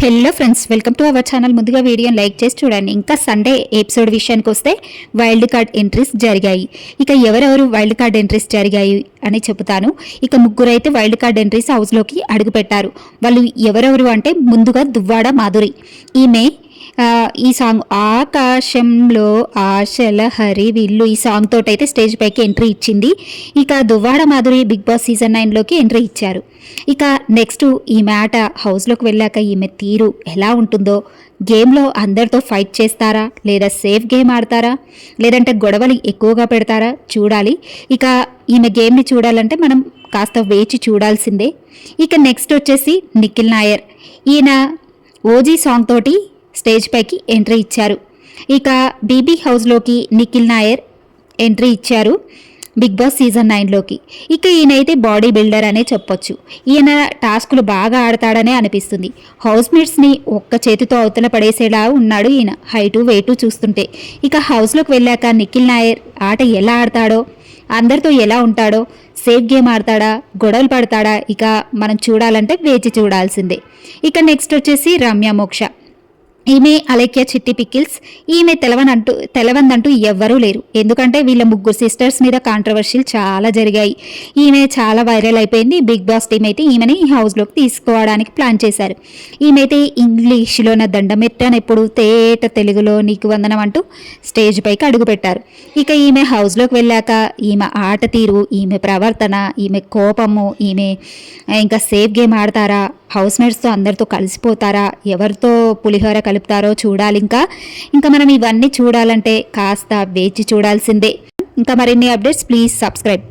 Hello friends, welcome to our channel. ముందుగా వీడియోని like చేసి చూడండి. ఇంకా సండే ఎపిసోడ్ విషయానికి వస్తే వైల్డ్ కార్డ్ ఎంట్రీస్ జరిగాయి. ఇక ఎవరెవరు వైల్డ్ కార్డ్ ఎంట్రీస్ జరిగాయి అని చెబుతాను. ఇక ముగ్గురు అయితే వైల్డ్ కార్డ్ ఎంట్రీస్ హౌస్లోకి అడుగుపెట్టారు. వాళ్ళు ఎవరెవరు అంటే ముందుగా దువ్వాడ మాధురి. ఈమె ఈ సాంగ్ ఆకాశంలో ఆశల హరి విల్లు ఈ సాంగ్ తోటి అయితే స్టేజ్ పైకి ఎంట్రీ ఇచ్చింది. ఇక Duvvada Madhuri big boss season 9లోకి ఎంట్రీ ఇచ్చారు. ఇక నెక్స్ట్ ఈ మాట హౌస్లోకి వెళ్ళాక ఈమె తీరు ఎలా ఉంటుందో, గేమ్లో అందరితో ఫైట్ చేస్తారా లేదా సేఫ్ గేమ్ ఆడతారా లేదంటే గొడవలు ఎక్కువగా పెడతారా చూడాలి. ఇక ఈమె గేమ్ని చూడాలంటే మనం కాస్త వేచి చూడాల్సిందే. ఇక నెక్స్ట్ వచ్చేసి నిఖిల్ నాయర్. ఈయన ఓజీ సాంగ్ తోటి స్టేజ్ పైకి ఎంట్రీ ఇచ్చారు. ఇక బీబీ హౌస్లోకి నిఖిల్ నాయర్ ఎంట్రీ ఇచ్చారు బిగ్ బాస్ సీజన్ 9లోకి. ఇక ఈయనైతే బాడీ బిల్డర్ అనే చెప్పొచ్చు. ఈయన టాస్కులు బాగా ఆడతాడనే అనిపిస్తుంది. హౌస్ మేట్స్ని ఒక్క చేతితో అవతల పడేసేలా ఉన్నాడు ఈయన, హైటు వెయిటు చూస్తుంటే. ఇక హౌస్లోకి వెళ్ళాక నిఖిల్ నాయర్ ఆట ఎలా ఆడతాడో, అందరితో ఎలా ఉంటాడో, సేఫ్ గేమ్ ఆడతాడా, గొడవలు పడతాడా, ఇక మనం చూడాలంటే వేచి చూడాల్సిందే. ఇక నెక్స్ట్ వచ్చేసి రమ్య మోక్ష. ఈమె అలైక్య చిట్టి పికిల్స్. ఈమె తెలవందంటూ ఎవ్వరూ లేరు. ఎందుకంటే వీళ్ళ ముగ్గురు సిస్టర్స్ మీద కాంట్రవర్షియల్ చాలా జరిగాయి. ఈమె చాలా వైరల్ అయిపోయింది. బిగ్ బాస్ టీం అయితే ఈమెని హౌస్లోకి తీసుకోవడానికి ప్లాన్ చేశారు. ఈమెయితే ఇంగ్లీష్లో నా దండమెట్టని ఎప్పుడు తేట తెలుగులో నీకు వందనం అంటూ స్టేజ్ పైకి అడుగుపెట్టారు. ఇక ఈమె హౌస్లోకి వెళ్ళాక ఈమె ఆట తీరు, ఈమె ప్రవర్తన, ఈమె కోపము, ఈమె ఇంకా సేఫ్ గేమ్ ఆడతారా, హౌస్ మేట్స్తో అందరితో కలిసిపోతారా, ఎవరితో పులిహోర కలుపుతారో చూడాలి. ఇంకా మనం ఇవన్నీ చూడాలంటే కాస్త వేచి చూడాల్సిందే. ఇంకా మరిన్ని అప్డేట్స్ ప్లీజ్ సబ్స్క్రైబ్.